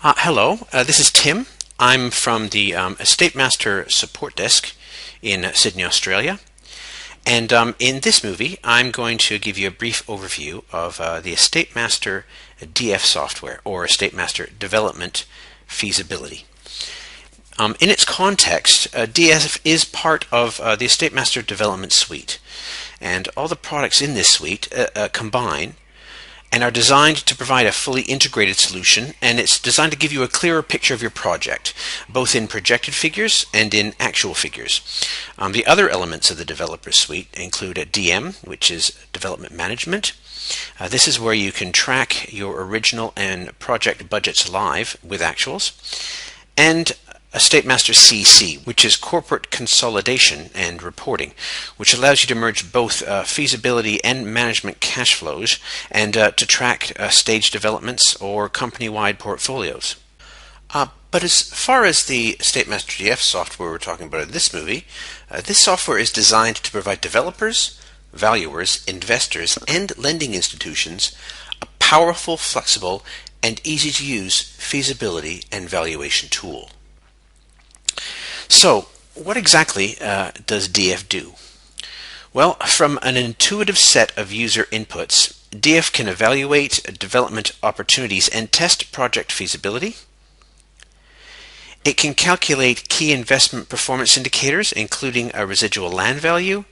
Hello, this is Tim. I'm from the EstateMaster support desk in Sydney, Australia. And in this movie, I'm going to give you a brief overview of the EstateMaster DF software, or EstateMaster Development Feasibility. In its context, DF is part of the EstateMaster Development Suite. And all the products in this suite combine and are designed to provide a fully integrated solution, and it's designed to give you a clearer picture of your project, both in projected figures and in actual figures. The other elements of the developer suite include a DM, which is development management. This is where you can track your original and project budgets live with actuals, and EstateMaster CC, which is corporate consolidation and reporting, which allows you to merge both feasibility and management cash flows and to track stage developments or company-wide portfolios. But as far as the EstateMaster DF software we're talking about in this movie, this software is designed to provide developers, valuers, investors, and lending institutions a powerful, flexible, and easy-to-use feasibility and valuation tool. So, what exactly does DF do? Well, from an intuitive set of user inputs, DF can evaluate development opportunities and test project feasibility. It can calculate key investment performance indicators, including a residual land value,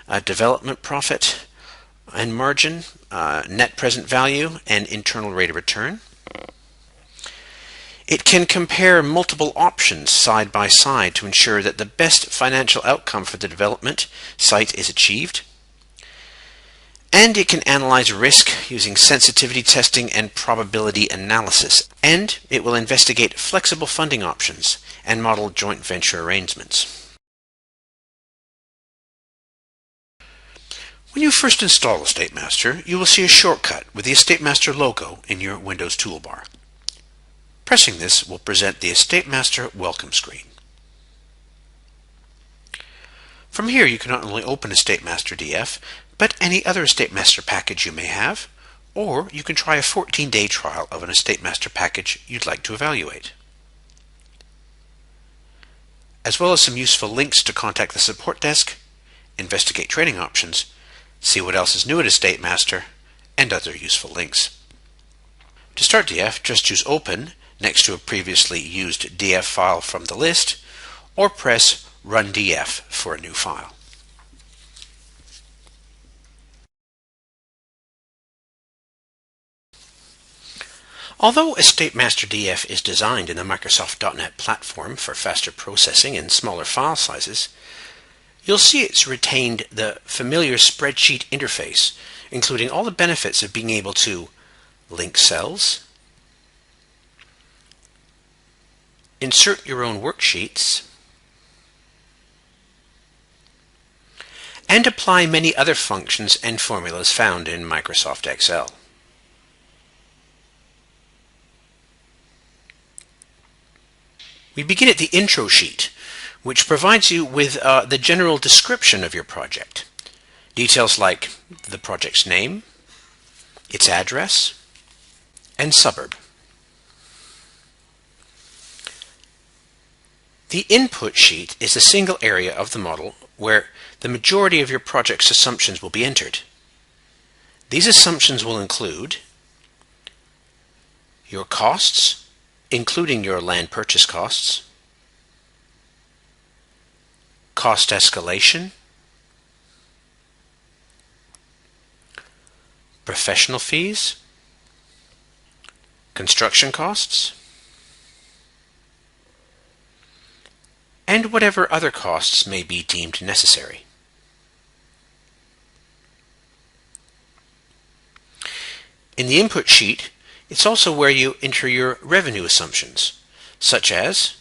a development profit and margin, net present value, and internal rate of return. It can compare multiple options side by side to ensure that the best financial outcome for the development site is achieved. And it can analyze risk using sensitivity testing and probability analysis. And it will investigate flexible funding options and model joint venture arrangements. When you first install EstateMaster, you will see a shortcut with the EstateMaster logo in your Windows toolbar. Pressing this will present the EstateMaster welcome screen. From here you can not only open EstateMaster DF, but any other EstateMaster package you may have, or you can try a 14-day trial of an EstateMaster package you'd like to evaluate. As well as some useful links to contact the support desk, investigate training options, see what else is new at EstateMaster, and other useful links. To start DF, just choose Open next to a previously used DF file from the list, or press Run DF for a new file. Although EstateMaster DF is designed in the Microsoft.NET platform for faster processing and smaller file sizes, you'll see it's retained the familiar spreadsheet interface, including all the benefits of being able to link cells, insert your own worksheets, and apply many other functions and formulas found in Microsoft Excel. We begin at the intro sheet, which provides you with the general description of your project. Details like the project's name, its address, and suburb. The input sheet is a single area of the model where the majority of your project's assumptions will be entered. These assumptions will include your costs, including your land purchase costs, cost escalation, professional fees, construction costs, and whatever other costs may be deemed necessary. In the input sheet, it's also where you enter your revenue assumptions, such as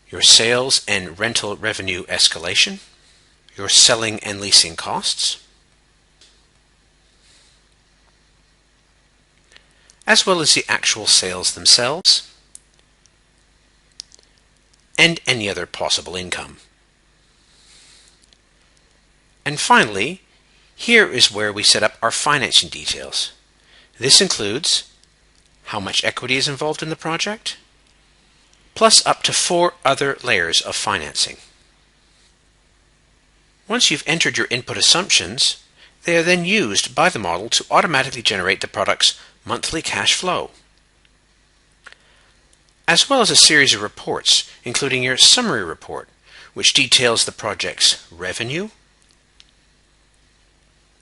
your sales and rental revenue escalation, your selling and leasing costs, as well as the actual sales themselves, and any other possible income. And finally, here is where we set up our financing details. This includes how much equity is involved in the project, plus up to 4 other layers of financing. Once you've entered your input assumptions, they are then used by the model to automatically generate the product's monthly cash flow, as well as a series of reports, including your summary report, which details the project's revenue,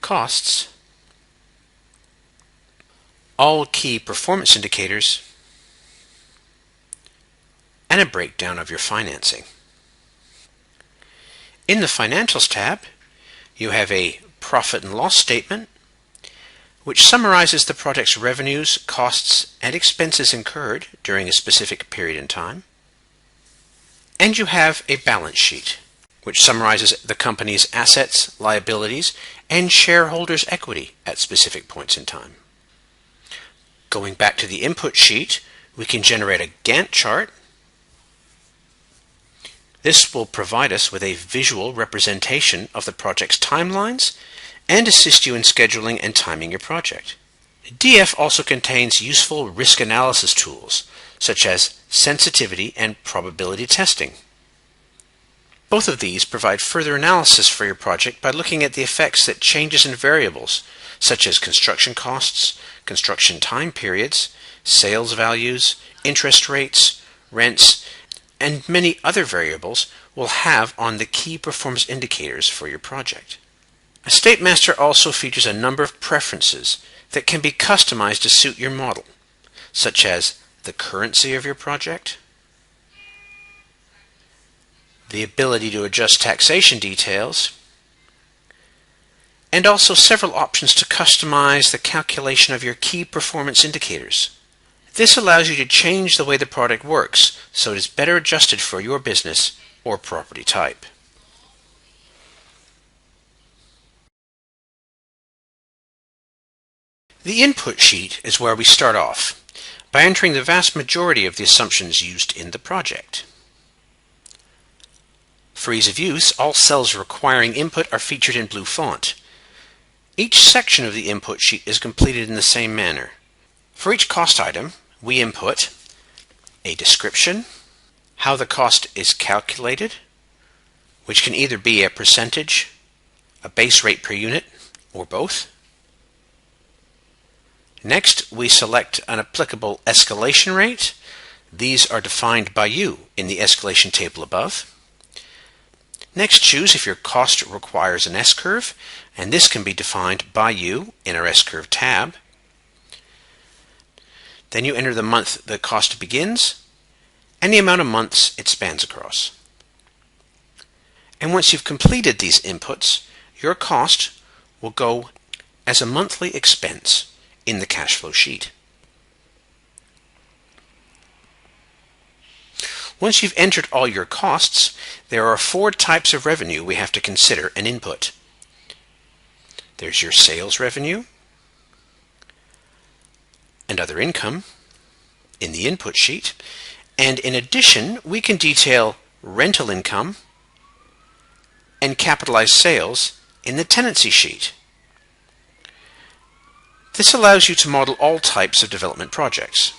costs, all key performance indicators, and a breakdown of your financing. In the Financials tab, you have a profit and loss statement, which summarizes the project's revenues, costs, and expenses incurred during a specific period in time. And you have a balance sheet, which summarizes the company's assets, liabilities, and shareholders' equity at specific points in time. Going back to the input sheet, we can generate a Gantt chart. This will provide us with a visual representation of the project's timelines and assist you in scheduling and timing your project. DF also contains useful risk analysis tools, such as sensitivity and probability testing. Both of these provide further analysis for your project by looking at the effects that changes in variables, such as construction costs, construction time periods, sales values, interest rates, rents, and many other variables will have on the key performance indicators for your project. EstateMaster also features a number of preferences that can be customized to suit your model, such as the currency of your project, the ability to adjust taxation details, and also several options to customize the calculation of your key performance indicators. This allows you to change the way the product works so it is better adjusted for your business or property type. The input sheet is where we start off, by entering the vast majority of the assumptions used in the project. For ease of use, all cells requiring input are featured in blue font. Each section of the input sheet is completed in the same manner. For each cost item, we input a description, how the cost is calculated, which can either be a percentage, a base rate per unit, or both. Next, we select an applicable escalation rate. These are defined by you in the escalation table above. Next, choose if your cost requires an S-curve, and this can be defined by you in our S-curve tab. Then you enter the month the cost begins and the amount of months it spans across. And once you've completed these inputs, your cost will go as a monthly expense in the cash flow sheet. Once you've entered all your costs, there are 4 types of revenue we have to consider and input. There's your sales revenue and other income in the input sheet, and in addition we can detail rental income and capitalized sales in the tenancy sheet. This allows you to model all types of development projects.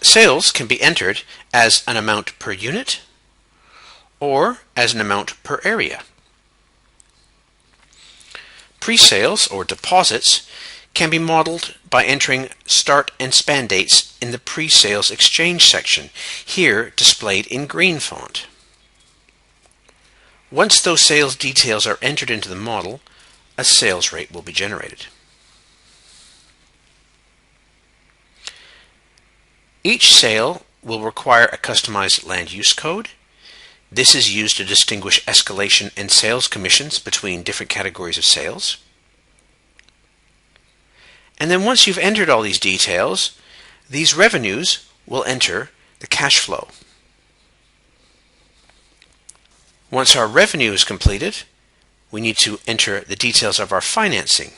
Sales can be entered as an amount per unit or as an amount per area. Pre-sales or deposits can be modeled by entering start and span dates in the pre-sales exchange section, here displayed in green font. Once those sales details are entered into the model, a sales rate will be generated. Each sale will require a customized land use code. This is used to distinguish escalation and sales commissions between different categories of sales. And then once you've entered all these details, these revenues will enter the cash flow. Once our revenue is completed, we need to enter the details of our financing.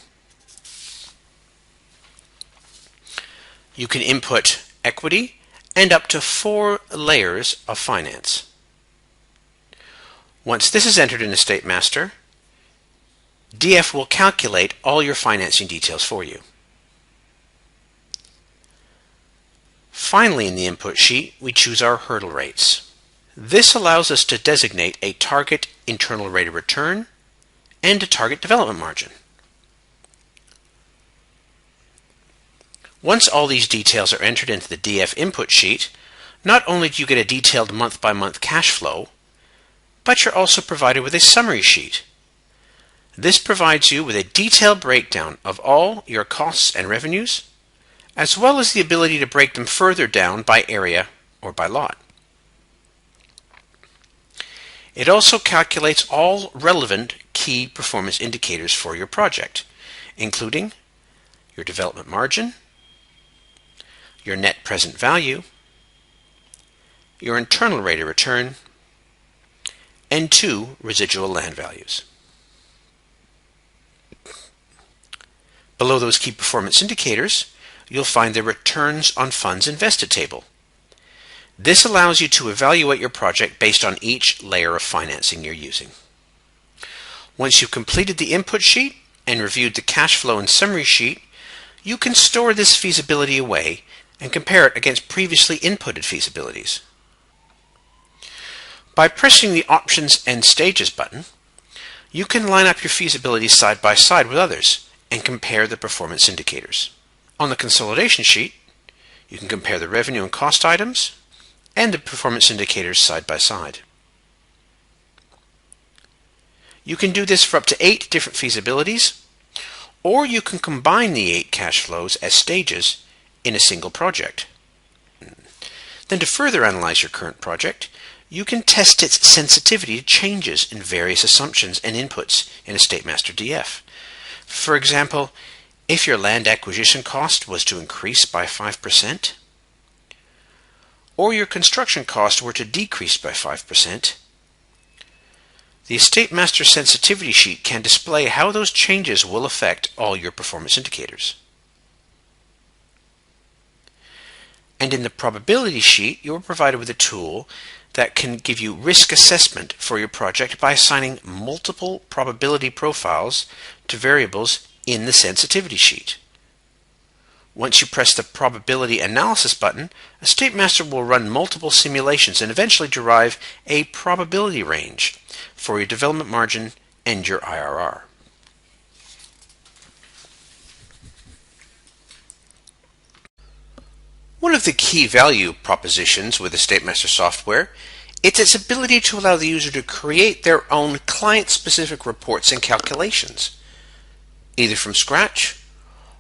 You can input equity and up to 4 layers of finance. Once this is entered in EstateMaster, DF will calculate all your financing details for you. Finally, in the input sheet, we choose our hurdle rates. This allows us to designate a target internal rate of return and a target development margin. Once all these details are entered into the DF input sheet, not only do you get a detailed month-by-month cash flow, but you're also provided with a summary sheet. This provides you with a detailed breakdown of all your costs and revenues, as well as the ability to break them further down by area or by lot. It also calculates all relevant key performance indicators for your project, including your development margin, your net present value, your internal rate of return, and 2 residual land values. Below those key performance indicators, you'll find the returns on funds invested table. This allows you to evaluate your project based on each layer of financing you're using. Once you've completed the input sheet and reviewed the cash flow and summary sheet, you can store this feasibility away and compare it against previously inputted feasibilities. By pressing the Options and Stages button, you can line up your feasibilities side by side with others and compare the performance indicators. On the consolidation sheet, you can compare the revenue and cost items and the performance indicators side by side. You can do this for up to 8 different feasibilities, or you can combine the 8 cash flows as stages in a single project. Then, to further analyze your current project, you can test its sensitivity to changes in various assumptions and inputs in EstateMaster DF. For example, if your land acquisition cost was to increase by 5%, or your construction cost were to decrease by 5%, the EstateMaster sensitivity sheet can display how those changes will affect all your performance indicators. And in the probability sheet, you are provided with a tool that can give you risk assessment for your project by assigning multiple probability profiles to variables in the sensitivity sheet. Once you press the probability analysis button, EstateMaster will run multiple simulations and eventually derive a probability range for your development margin and your IRR. One of the key value propositions with EstateMaster software is its ability to allow the user to create their own client-specific reports and calculations, either from scratch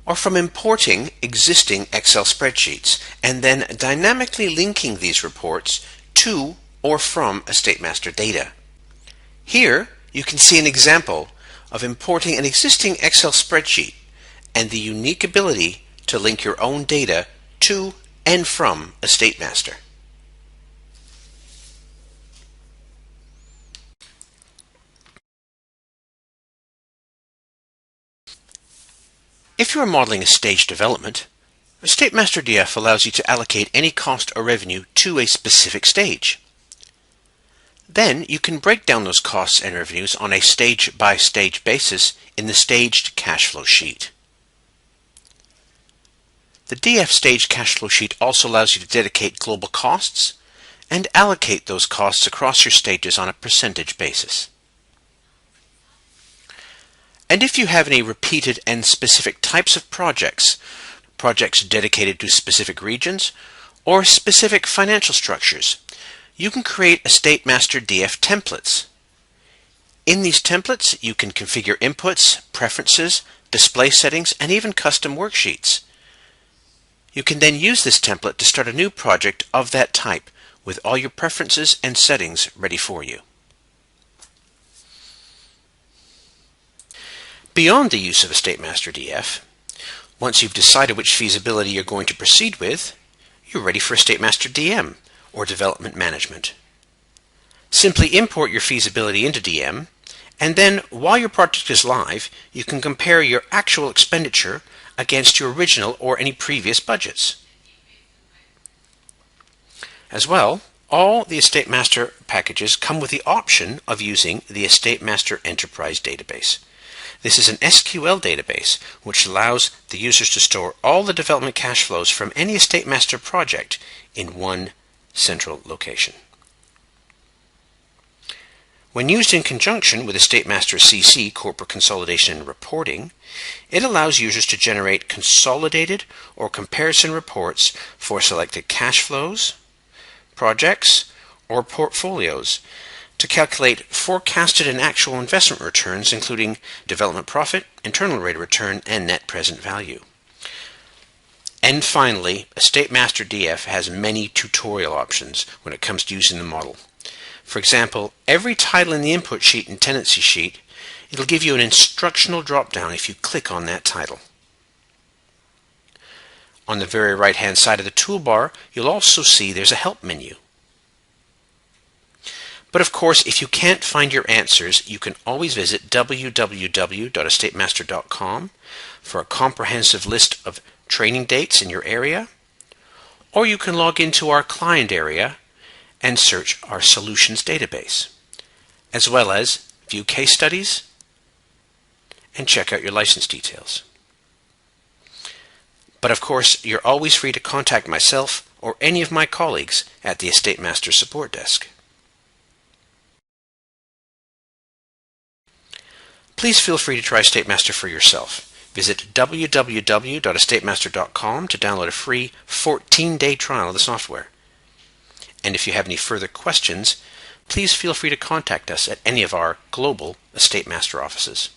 or from importing existing Excel spreadsheets and then dynamically linking these reports to or from EstateMaster data. Here you can see an example of importing an existing Excel spreadsheet and the unique ability to link your own data to and from EstateMaster. If you are modeling a stage development, EstateMaster DF allows you to allocate any cost or revenue to a specific stage. Then you can break down those costs and revenues on a stage-by-stage basis in the staged cash flow sheet. The DF stage cash flow sheet also allows you to dedicate global costs and allocate those costs across your stages on a percentage basis. And if you have any repeated and specific types of projects dedicated to specific regions or specific financial structures, you can create EstateMaster DF templates. In these templates, you can configure inputs, preferences, display settings, and even custom worksheets. You can then use this template to start a new project of that type with all your preferences and settings ready for you. Beyond the use of EstateMaster DF, once you've decided which feasibility you're going to proceed with, you're ready for EstateMaster DM, or Development Management. Simply import your feasibility into DM, and then while your project is live, you can compare your actual expenditure against your original or any previous budgets. As well, all the EstateMaster packages come with the option of using the EstateMaster Enterprise database. This is an SQL database which allows the users to store all the development cash flows from any EstateMaster project in one central location. When used in conjunction with EstateMaster CC, Corporate Consolidation and Reporting, it allows users to generate consolidated or comparison reports for selected cash flows, projects, or portfolios to calculate forecasted and actual investment returns, including development profit, internal rate of return, and net present value. And finally, EstateMaster DF has many tutorial options when it comes to using the model. For example, every title in the input sheet and tenancy sheet, it'll give you an instructional drop-down if you click on that title. On the very right-hand side of the toolbar, you'll also see there's a help menu. But of course, if you can't find your answers, you can always visit www.estatemaster.com for a comprehensive list of training dates in your area, or you can log into our client area and search our solutions database, as well as view case studies and check out your license details. But of course, you're always free to contact myself or any of my colleagues at the EstateMaster Support Desk. Please feel free to try EstateMaster for yourself. Visit www.estatemaster.com to download a free 14-day trial of the software. And if you have any further questions, please feel free to contact us at any of our global EstateMaster offices.